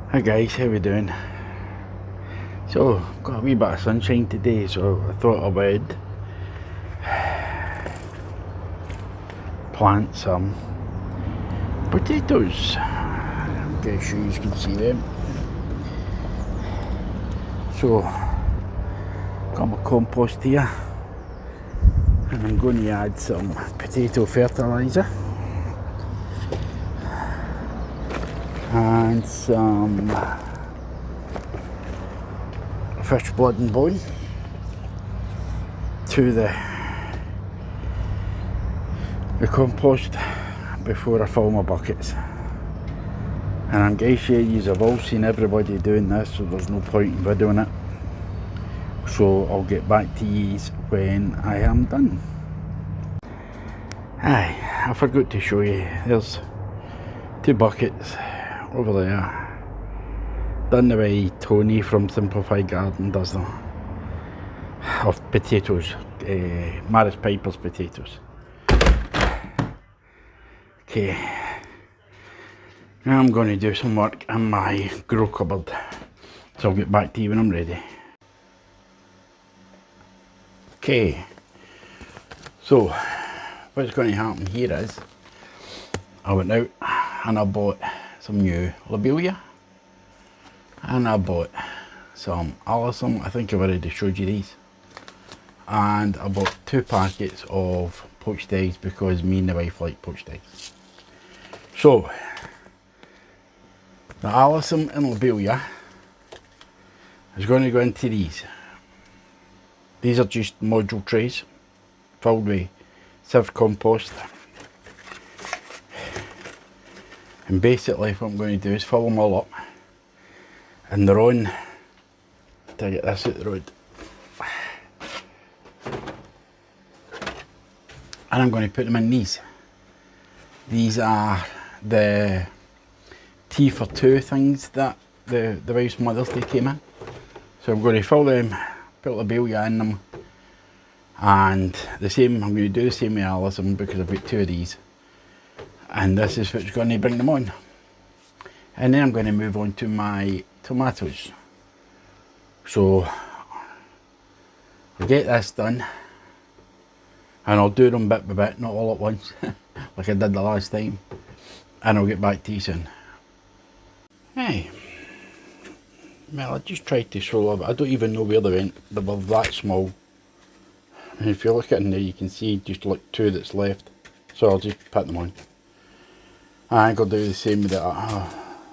Hi guys, how we doing? So, got a wee bit of sunshine today, so I thought I would plant some potatoes. I'm going to show you can see them. So, got my compost here, and I'm going to add some potato fertiliser and some fish blood and bone to the compost before I fill my buckets. And I'm going to share you, I've all seen everybody doing this, so there's no point in videoing it. So I'll get back to you when I am done. Aye, I forgot to show you, there's 2 buckets over there. Done the way Tony from Simplified Garden does them. Of potatoes, Maris Piper's potatoes. Okay, now I'm going to do some work in my grow cupboard, so I'll get back to you when I'm ready. Okay, so what's going to happen here is I went out and I bought some new lobelia, and I bought some alyssum. I think I've already showed you these, and I bought 2 packets of poached eggs because me and the wife like poached eggs. So the alyssum and lobelia is going to go into these. These are just module trays filled with sieved compost, and basically what I'm going to do is fill them all up, and they're on, to get this out the road, and I'm going to put them in these. These are the tea for 2 things that the wife's Mother's Day came in. So I'm going to fill them, put lobelia in them, and the same, I'm going to do the same with alyssum because I've got 2 of these, and this is what's going to bring them on. And then I'm going to move on to my tomatoes. So I'll get this done, and I'll do them bit by bit, not all at once like I did the last time, and I'll get back to you soon. Hey, well, I just tried to show up. I don't even know where they went. They were that small. And if you look at in there, you can see just like 2 that's left. So I'll just put them on. I think I'll do the same with the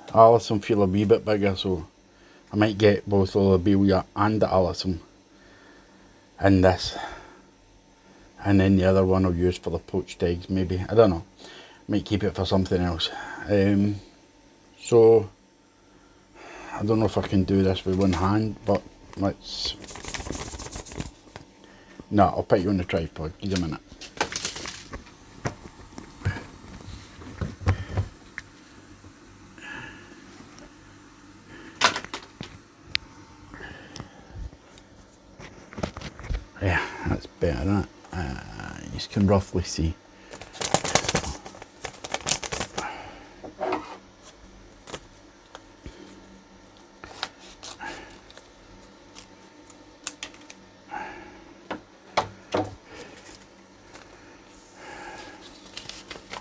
alyssum. Feel a wee bit bigger, so I might get both the lobelia and the alyssum in this. And then the other one I'll use for the poached eggs, maybe. I don't know. Might keep it for something else. So I don't know if I can do this with one hand, but let's... No, I'll put you on the tripod. Give me a minute. Yeah, that's better, isn't it? You can roughly see.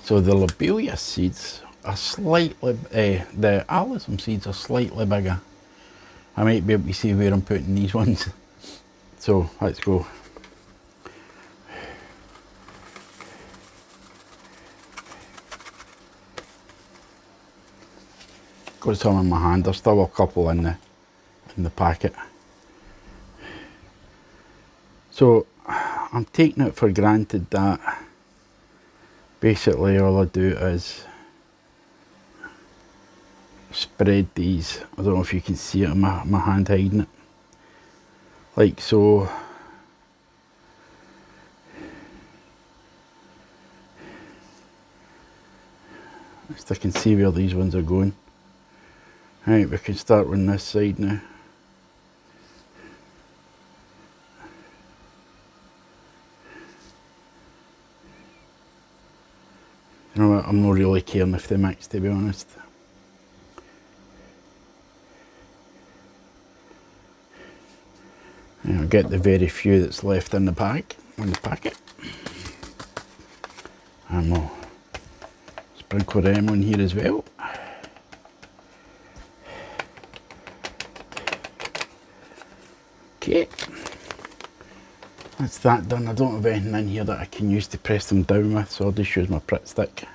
So the lobelia seeds are slightly, the alyssum seeds are slightly bigger. I might be able to see where I'm putting these ones. So let's go. Got some in my hand. There's still a couple in the packet. So I'm taking it for granted that basically all I do is spread these. I don't know if you can see it in my hand hiding it. Like so. At least I can see where these ones are going. Right, we can start on this side now. You know what, I'm not really caring if they mix, to be honest. And I'll get the very few that's left in the packet. And we'll sprinkle them on here as well. Okay, that's that done. I don't have anything in here that I can use to press them down with, so I'll just use my Pritt stick.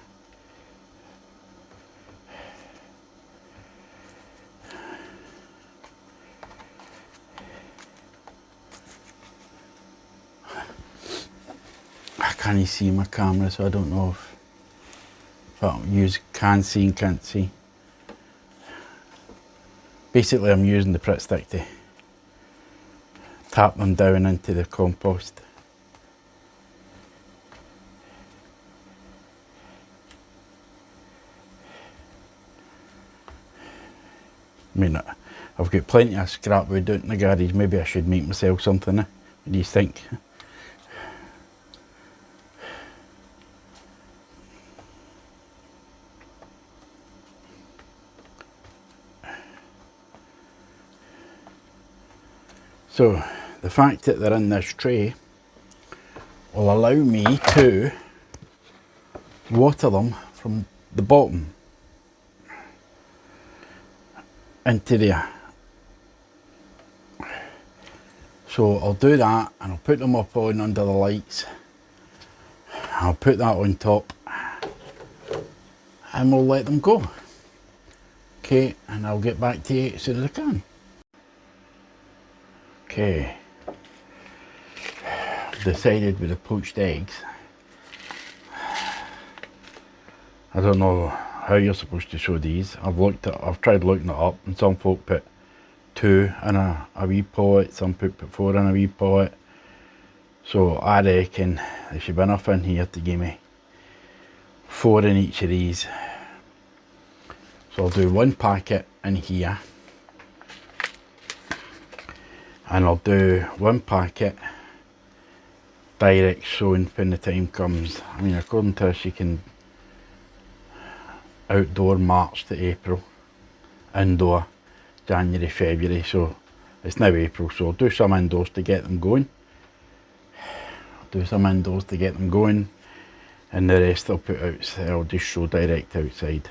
I can't see my camera, so I don't know if I'll use can see and can't see. Basically, I'm using the Pritt stick to tap them down into the compost. I mean, I've got plenty of scrap wood out in the garage. Maybe I should make myself something. What do you think? So the fact that they're in this tray will allow me to water them from the bottom into there. So I'll do that, and I'll put them up on under the lights. I'll put that on top and we'll let them go. Okay, and I'll get back to you as soon as I can. Okay, I've decided with the poached eggs, I don't know how you're supposed to show these. I've tried looking it up, and some folk put 2 in a wee pot, some put 4 in a wee pot. So I reckon there should be enough in here to give me 4 in each of these. So I'll do 1 packet in here, and I'll do 1 packet direct Sown when the time comes. I mean, according to this, you can outdoor March to April, indoor January, February, so it's now April, so I'll do some indoors to get them going. And the rest I'll put outside. I'll just show direct outside.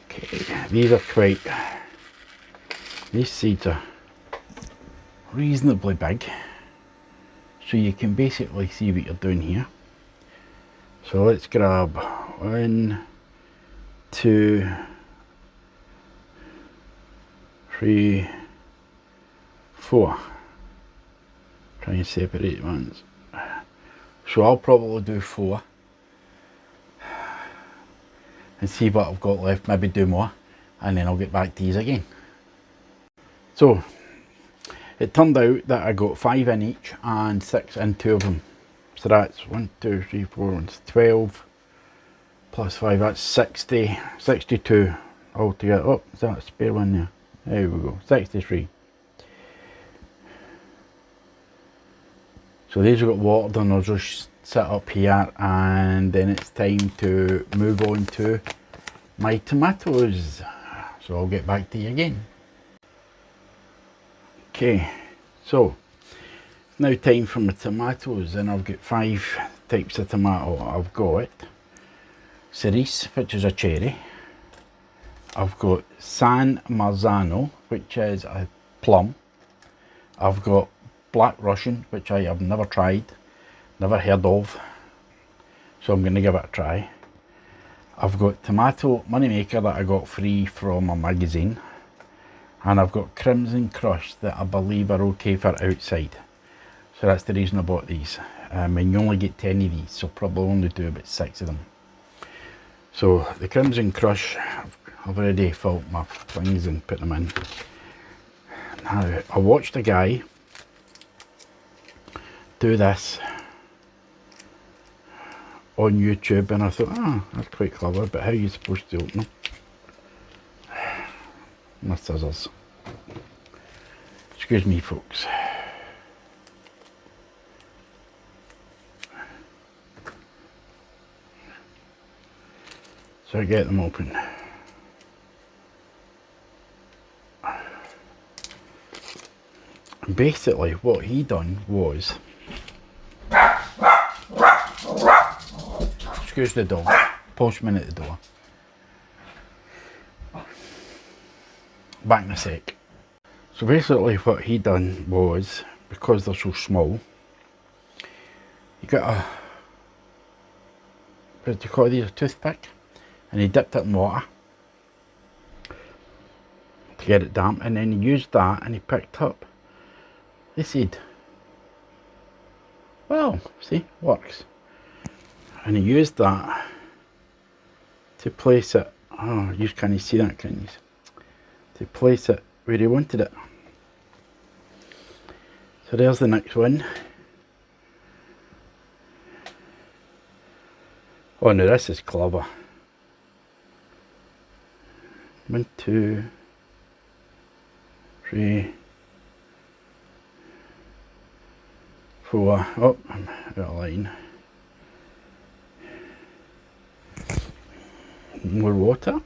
Okay, these seeds are reasonably big, so you can basically see what you're doing here. So let's grab 1, 2, 3, 4. Try and separate ones. So I'll probably do 4 and see what I've got left, maybe do more, and then I'll get back to these again. So it turned out that I got 5 in each and 6 in 2 of them. So that's 1, 2, 3, 4, 12 plus 5, that's 60, 62 altogether. Oh, is that a spare one there? There we go, 63. So these have got watered, and I'll just sit up here, and then it's time to move on to my tomatoes. So I'll get back to you again. Okay, so it's now time for my tomatoes, and I've got 5 types of tomato. I've got cerise, which is a cherry. I've got San Marzano, which is a plum. I've got Black Russian, which I have never tried, never heard of, so I'm going to give it a try. I've got Tomato Moneymaker that I got free from a magazine, and I've got Crimson Crush that I believe are okay for outside, so that's the reason I bought these. And you only get 10 of these, so probably only do about 6 of them. So the Crimson Crush, I've already filled my things and put them in. Now I watched a guy do this on YouTube, and I thought, oh, that's quite clever, but how are you supposed to open them? My scissors. Excuse me, folks. So I get them open. And basically what he done was, excuse the dog, postman at the door. Back in a sec. So basically what he done was, because they're so small, you got a, what do you call these, a toothpick, and he dipped it in water to get it damp, and then he used that and he picked up. They said, well, see, works. And he used that to place it, oh, you can't see that, can you? To place it where he wanted it. So there's the next one. Oh no, this is clever. 1, 2, 3, 4. Oh, I'm out of line. More water.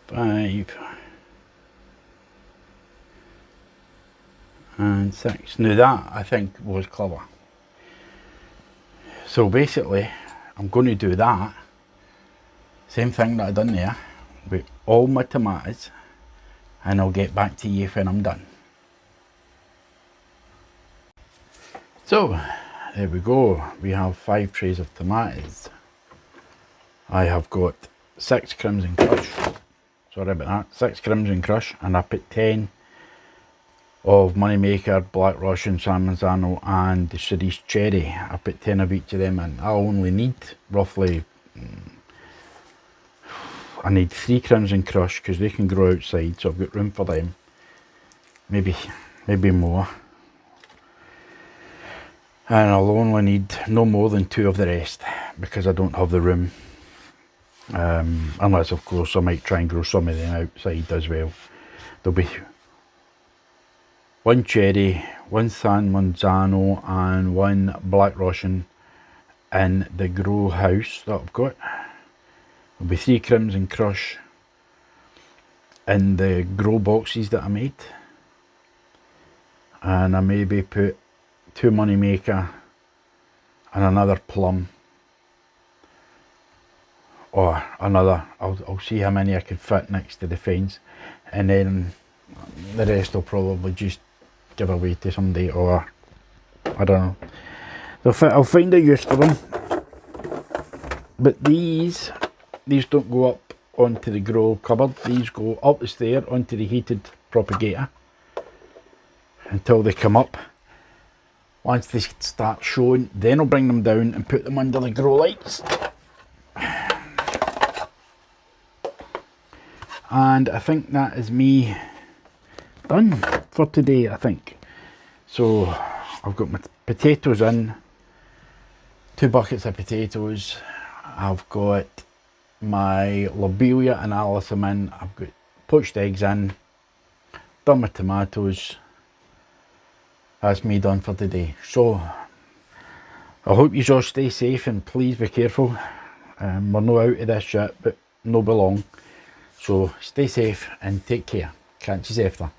5 and 6. Now that I think was clever. So basically I'm going to do that same thing that I done there with all my tomatoes, and I'll get back to you when I'm done. So there we go, we have 5 trays of tomatoes. I have got 6 Crimson Crush, sorry about that, 6 Crimson Crush, and I put 10 of Moneymaker, Black Russian, San Marzano and the Cerise Cherry. I put 10 of each of them in. I only need roughly, I need 3 Crimson Crush because they can grow outside, so I've got room for them. Maybe more. And I'll only need no more than 2 of the rest because I don't have the room. Unless of course I might try and grow some of them outside as well. There'll be 1 cherry, 1 San Marzano and 1 Black Russian in the grow house that I've got. There'll be 3 Crimson Crush in the grow boxes that I made. And I maybe put 2 Moneymaker and another plum. Or another, I'll see how many I can fit next to the fence. And then the rest will probably just give away to somebody, or I don't know. I'll find a use for them. But these don't go up onto the grow cupboard. These go up the stair onto the heated propagator until they come up. Once they start showing, then I'll bring them down and put them under the grow lights. And I think that is me done for today, I think. So I've got my potatoes in, 2 buckets of potatoes. I've got my lobelia and alyssum in. I've got poached eggs in, done my tomatoes. That's me done for today. So I hope you all stay safe and please be careful. We're not out of this yet, but no be long. So stay safe and take care. Catch you after.